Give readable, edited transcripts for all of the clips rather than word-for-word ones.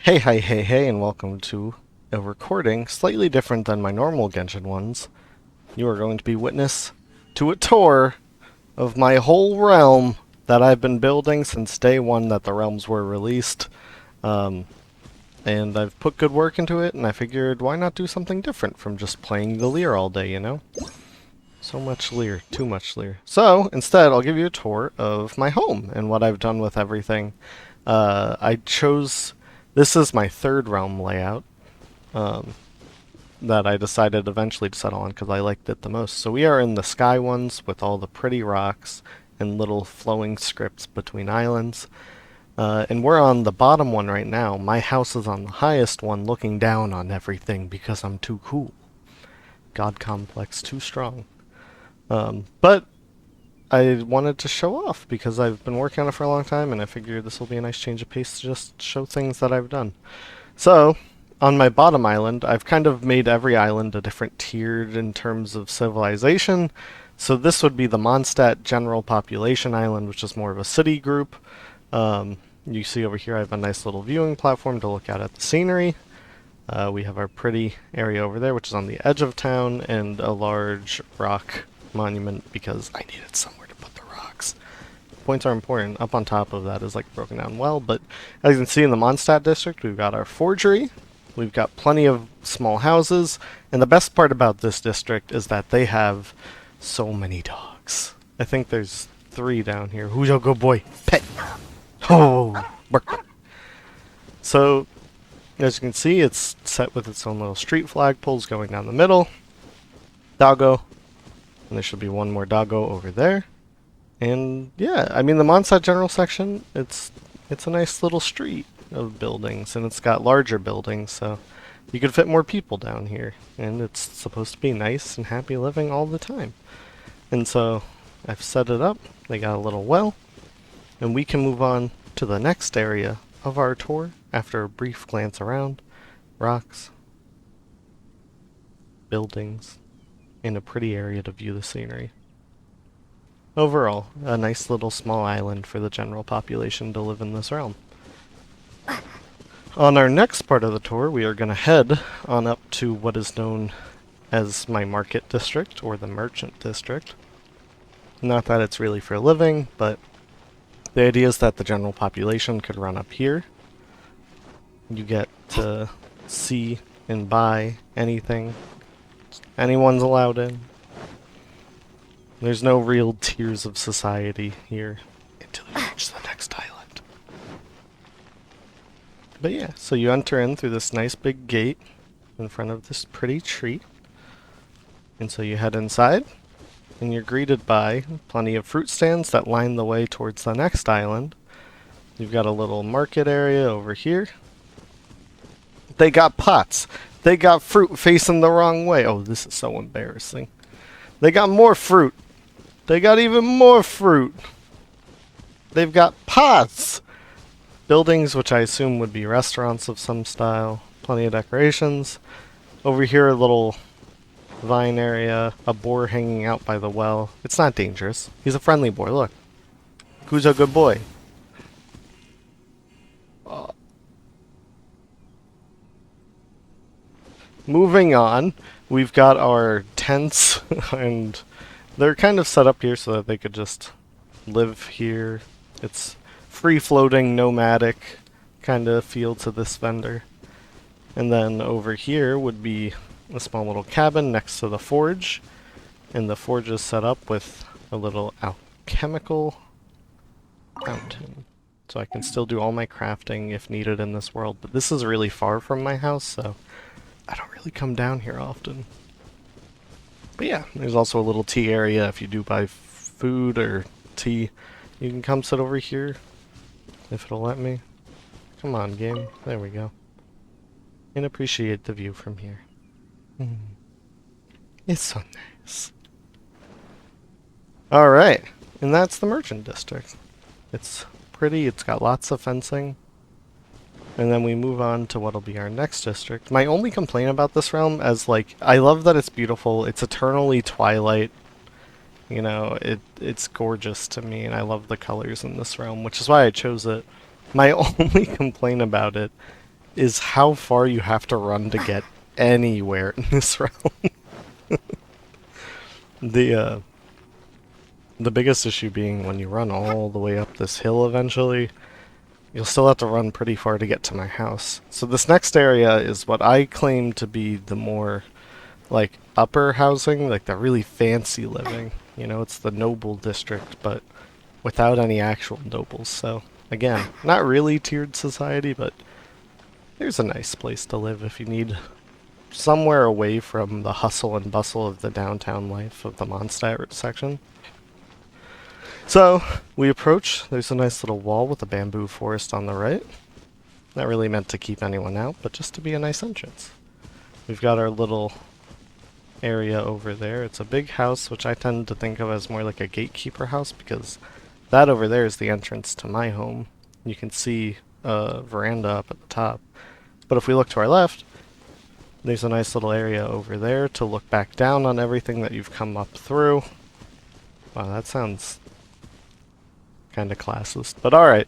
Hey, and welcome to a recording slightly different than my normal Genshin ones. You are going to be witness to a tour of my whole realm that I've been building since day one that the realms were released. Um, and I've put good work into it, and I figured why not do something different from just playing the Lear all day, you know? So much Lear, too much Lear. So, instead, I'll give you a tour of my home and what I've done with everything. I chose. This is my third realm layout um, that I decided eventually to settle on because I liked it the most. So we are in the sky ones with all the pretty rocks and little flowing scripts between islands. And we're on the bottom one right now. My house is on the highest one looking down on everything because I'm too cool. God complex too strong. But I wanted to show off because I've been working on it for a long time and I figured this will be a nice change of pace to just show things that I've done. So, on my bottom island, I've kind of made every island a different tiered in terms of civilization. So this would be the Mondstadt General Population Island, which is more of a city group. You see over here I have a nice little viewing platform to look out at the scenery. We have our pretty area over there, which is on the edge of town, and a large rock monument because I needed somewhere to put the rocks. Points are important. Up on top of that is like broken down well, but as you can see in the Mondstadt district, we've got our forgery. We've got plenty of small houses, and the best part about this district is that they have so many dogs. I think there's 3 down here. Who's your good boy? Pet. Oh, bark. So, as you can see, it's set with its own little street flagpoles going down the middle. Doggo. And there should be one more doggo over there. And yeah, I mean the Mondstadt General section, it's a nice little street of buildings, and it's got larger buildings, so you could fit more people down here. And it's supposed to be nice and happy living all the time. And so I've set it up. They got a little well, and we can move on to the next area of our tour after a brief glance around. Rocks, buildings, and a pretty area to view the scenery. Overall, a nice little small island for the general population to live in this realm. On our next part of the tour, we are going to head on up to what is known as my market district, or the merchant district. Not that it's really for living, but the idea is that the general population could run up here. You get to see and buy anything. Anyone's allowed in. There's no real tiers of society here until you reach the next island. But yeah, so you enter in through this nice big gate in front of this pretty tree. And so you head inside, and you're greeted by plenty of fruit stands that line the way towards the next island. You've got a little market area over here. They got pots. They got fruit facing the wrong way. Oh, this is so embarrassing. They got more fruit. They got even more fruit. They've got pots. Buildings, which I assume would be restaurants of some style. Plenty of decorations. Over here, a little vine area. A boar hanging out by the well. It's not dangerous. He's a friendly boy. Look. Who's a good boy? Moving on, we've got our tents, and they're kind of set up here so that they could just live here. It's free-floating, nomadic kind of feel to this vendor. And then over here would be a small little cabin next to the forge, and the forge is set up with a little alchemical fountain. So I can still do all my crafting if needed in this world, but this is really far from my house, so I don't really come down here often. But yeah, there's also a little tea area if you do buy food or tea. You can come sit over here if it'll let me. Come on, game. There we go. And appreciate the view from here. It's so nice. Alright, and that's the merchant district. It's pretty, it's got lots of fencing. And then we move on to what'll be our next district. My only complaint about this realm is, like, I love that it's beautiful. It's eternally twilight. You know, it's gorgeous to me, and I love the colors in this realm, which is why I chose it. My only complaint about it is how far you have to run to get anywhere in this realm. The uh, the biggest issue being when you run all the way up this hill eventually, you'll still have to run pretty far to get to my house. So this next area is what I claim to be the more, like, upper housing, like the really fancy living. You know, it's the noble district, but without any actual nobles. So, again, not really tiered society, but there's a nice place to live if you need somewhere away from the hustle and bustle of the downtown life of the Mondstadt section. So, we approach. There's a nice little wall with a bamboo forest on the right. Not really meant to keep anyone out, but just to be a nice entrance. We've got our little area over there. It's a big house, which I tend to think of as more like a gatekeeper house, because that over there is the entrance to my home. You can see a veranda up at the top. But if we look to our left, there's a nice little area over there to look back down on everything that you've come up through. Wow, that sounds kind of classist, but alright.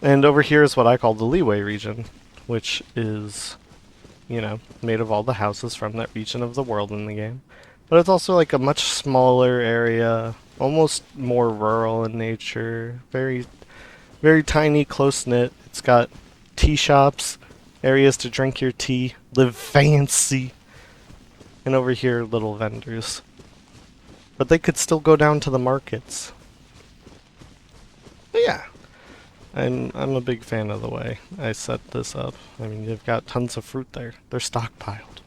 And over here is what I call the leeway region, which is, you know, made of all the houses from that region of the world in the game. But it's also like a much smaller area, almost more rural in nature, very, very tiny, close-knit. It's got tea shops, areas to drink your tea, live fancy, and over here, little vendors. But they could still go down to the markets. But yeah, I'm a big fan of the way I set this up. I mean, you've got tons of fruit there. They're stockpiled.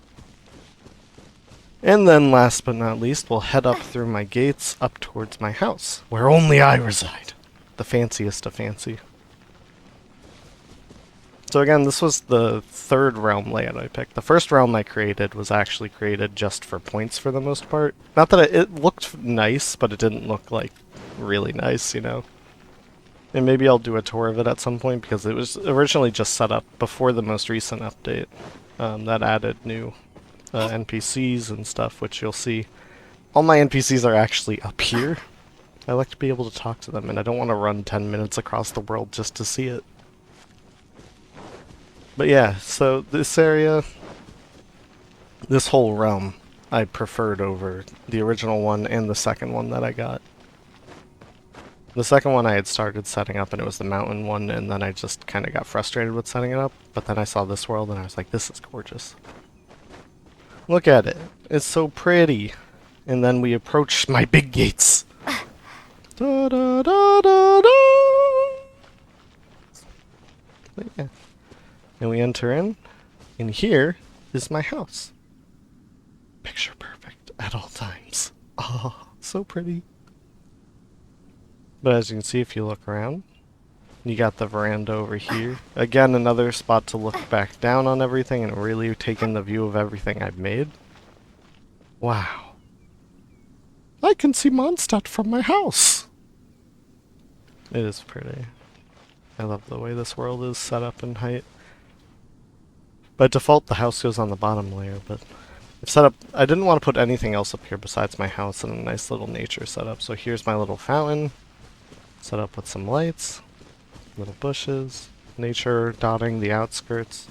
And then, last but not least, we'll head up through my gates up towards my house, where only I reside. The fanciest of fancy. So again, this was the third realm layout I picked. The first realm I created was actually created just for points for the most part. Not that it looked nice, but it didn't look like really nice, you know? And maybe I'll do a tour of it at some point, because it was originally just set up before the most recent update that added new NPCs and stuff, which you'll see. All my NPCs are actually up here. I like to be able to talk to them, and I don't want to run 10 minutes across the world just to see it. But yeah, so this area, this whole realm, I preferred over the original one and the second one that I got. The second one I had started setting up, and it was the mountain one, and then I just kind of got frustrated with setting it up. But then I saw this world, and I was like, this is gorgeous. Look at it. It's so pretty. And then we approach my big gates. Da, da, da, da, da. But yeah. And we enter in, and here is my house. Picture perfect at all times. Oh, so pretty. But as you can see, if you look around, you got the veranda over here. Again, another spot to look back down on everything and really take in the view of everything I've made. Wow. I can see Mondstadt from my house. It is pretty. I love the way this world is set up in height. By default, the house goes on the bottom layer, but I've set up... I didn't want to put anything else up here besides my house and a nice little nature setup. So here's my little fountain. Set up with some lights, little bushes, nature dotting the outskirts,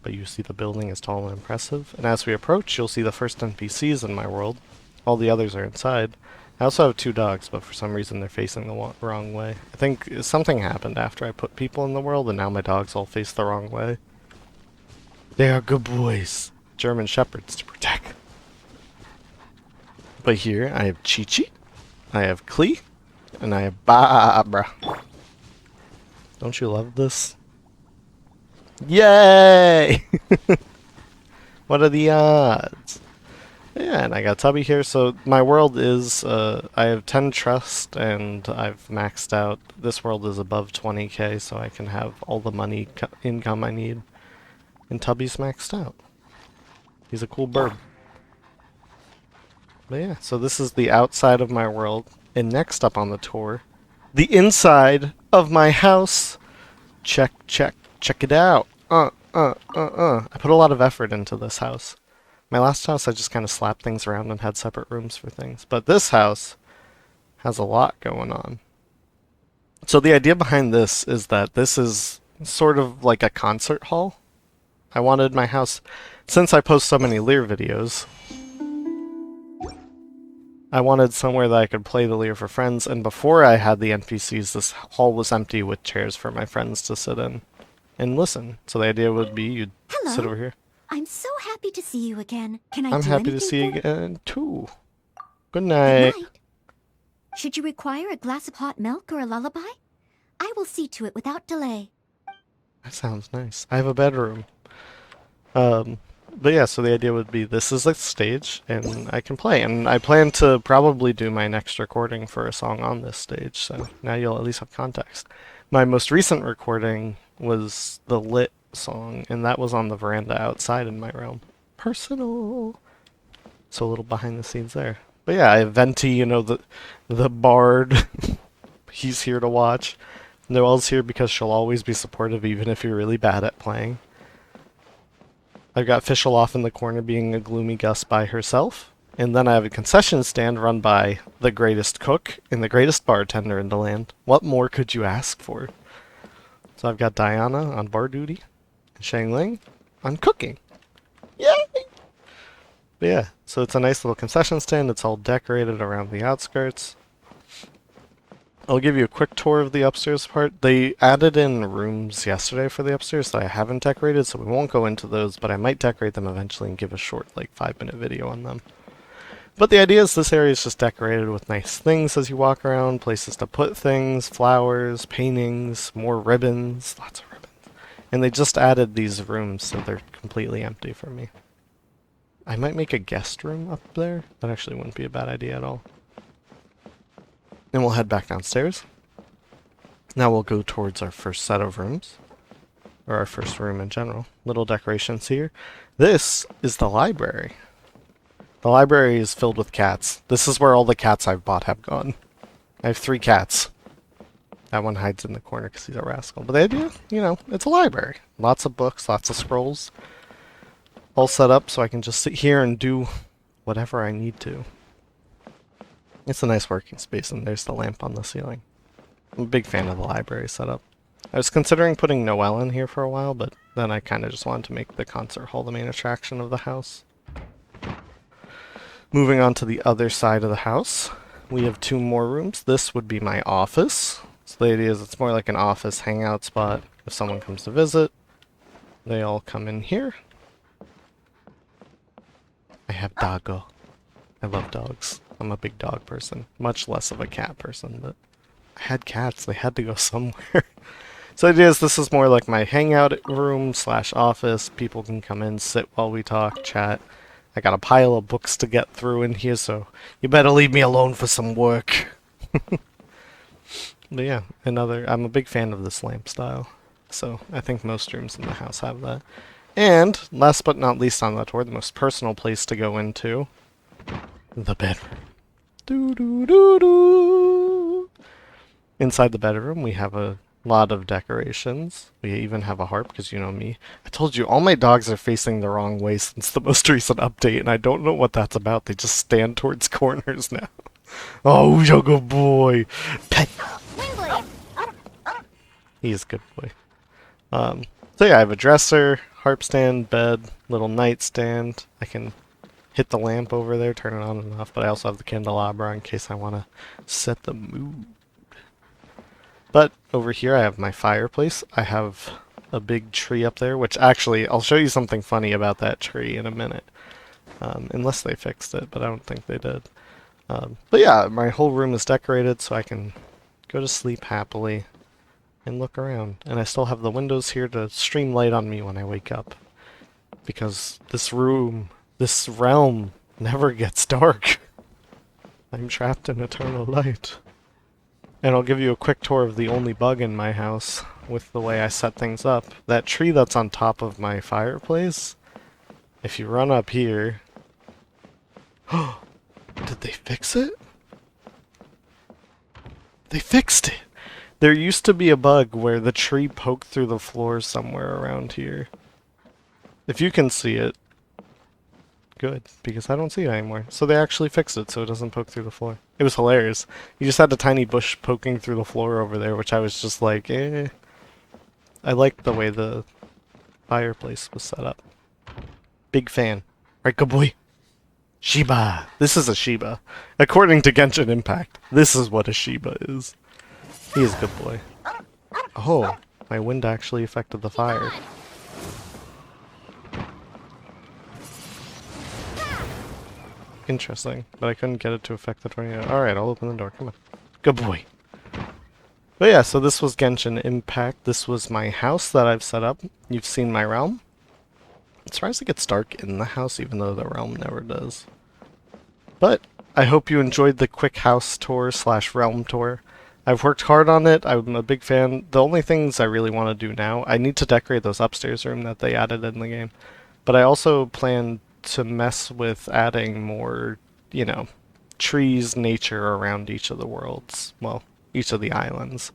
but you see the building is tall and impressive. And as we approach, you'll see the first NPCs in my world. All the others are inside. I also have 2 dogs, but for some reason they're facing the wrong way. I think something happened after I put people in the world, and now my dogs all face the wrong way. They are good boys. German shepherds to protect. But here I have Chi-Chi, I have Klee, and I have Barbara. Don't you love this? Yay! What are the odds? Yeah, and I got Tubby here, so my world is, I have 10 trust, and I've maxed out. This world is above 20k, so I can have all the money income I need. And Tubby's maxed out. He's a cool bird. But yeah, so this is the outside of my world. And next up on the tour, the inside of my house. Check it out. I put a lot of effort into this house. My last house, I just kind of slapped things around and had separate rooms for things. But this house has a lot going on. So the idea behind this is that this is sort of like a concert hall. I wanted my house, since I post so many Lear videos, I wanted somewhere that I could play the Lear for friends, and before I had the NPCs, this hall was empty with chairs for my friends to sit in and listen. So the idea would be you'd Hello. sit over here. I'm so happy to see you again. Can I I'm do happy to anything see you for again, too. Good Good night. night. Should you require a glass of hot milk or a lullaby? I will see to it without delay. That sounds nice. I have a bedroom. But yeah, so the idea would be this is a stage, and I can play. And I plan to probably do my next recording for a song on this stage, so now you'll at least have context. My most recent recording was the Lit song, and that was on the veranda outside in my realm. Personal. So a little behind the scenes there. But yeah, I have Venti, you know, the bard. He's here to watch. Noelle's here because she'll always be supportive even if you're really bad at playing. I've got Fischl off in the corner being a gloomy Gus by herself. And then I have a concession stand run by the greatest cook and the greatest bartender in the land. What more could you ask for? So I've got Diana on bar duty and Shang Ling on cooking. Yay! But yeah, so it's a nice little concession stand. It's all decorated around the outskirts. I'll give you a quick tour of the upstairs part. They added in rooms yesterday for the upstairs that I haven't decorated, so we won't go into those, but I might decorate them eventually and give a short, like, 5-minute video on them. But the idea is this area is just decorated with nice things as you walk around, places to put things, flowers, paintings, more ribbons, lots of ribbons. And they just added these rooms, so they're completely empty for me. I might make a guest room up there. That actually wouldn't be a bad idea at all. Then we'll head back downstairs. Now we'll go towards our first set of rooms. Or our first room in general. Little decorations here. This is the library. The library is filled with cats. This is where all the cats I've bought have gone. I have 3 cats. That one hides in the corner because he's a rascal. But the idea, you know, it's a library. Lots of books, lots of scrolls. All set up so I can just sit here and do whatever I need to. It's a nice working space, and there's the lamp on the ceiling. I'm a big fan of the library setup. I was considering putting Noelle in here for a while, but then I kind of just wanted to make the concert hall the main attraction of the house. Moving on to the other side of the house, we have 2 more rooms. This would be my office. So the idea is it's more like an office hangout spot. If someone comes to visit, they all come in here. I have Doggo. I love dogs. I'm a big dog person. Much less of a cat person, but I had cats. They had to go somewhere. So the idea is this is more like my hangout room / office. People can come in, sit while we talk, chat. I got a pile of books to get through in here, so you better leave me alone for some work. But yeah, I'm a big fan of this lamp style. So I think most rooms in the house have that. And last but not least on the tour, the most personal place to go into, the bedroom. Doo doo doo doo. Inside the bedroom, we have a lot of decorations. We even have a harp, because you know me. I told you, all my dogs are facing the wrong way since the most recent update, and I don't know what that's about. They just stand towards corners now. Oh, you're a good boy. Pet. He is a good boy. So yeah, I have a dresser, harp stand, bed, little nightstand. I can hit the lamp over there, turn it on and off, but I also have the candelabra in case I want to set the mood. But over here I have my fireplace. I have a big tree up there, which actually, I'll show you something funny about that tree in a minute. Unless they fixed it, but I don't think they did. But yeah, my whole room is decorated so I can go to sleep happily and look around. And I still have the windows here to stream light on me when I wake up. Because this realm never gets dark. I'm trapped in eternal light. And I'll give you a quick tour of the only bug in my house with the way I set things up. That tree that's on top of my fireplace, if you run up here... Did they fix it? They fixed it! There used to be a bug where the tree poked through the floor somewhere around here. If you can see it, good, because I don't see it anymore. So they actually fixed it so it doesn't poke through the floor. It was hilarious. You just had a tiny bush poking through the floor over there, which I was just like, eh. I liked the way the fireplace was set up. Big fan. Right, good boy? Shiba. This is a Shiba. According to Genshin Impact, this is what a Shiba is. He is a good boy. Oh, my wind actually affected the fire. Interesting, but I couldn't get it to affect the tornado. Alright, I'll open the door. Come on. Good boy. But yeah, so this was Genshin Impact. This was my house that I've set up. You've seen my realm. I'm surprised it gets dark in the house, even though the realm never does. But I hope you enjoyed the quick house tour / realm tour. I've worked hard on it. I'm a big fan. The only things I really want to do now, I need to decorate those upstairs room that they added in the game. But I also plan to mess with adding more, you know, trees, nature around each of the worlds. Well, each of the islands.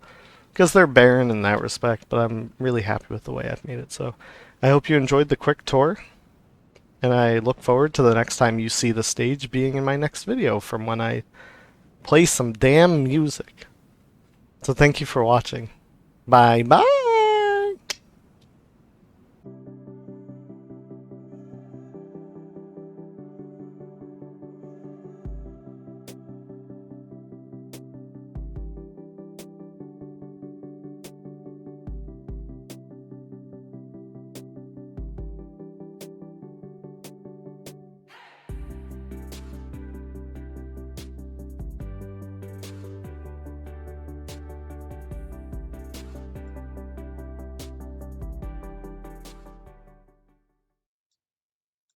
Because they're barren in that respect, but I'm really happy with the way I've made it. So I hope you enjoyed the quick tour. And I look forward to the next time you see the stage being in my next video from when I play some damn music. So thank you for watching. Bye bye!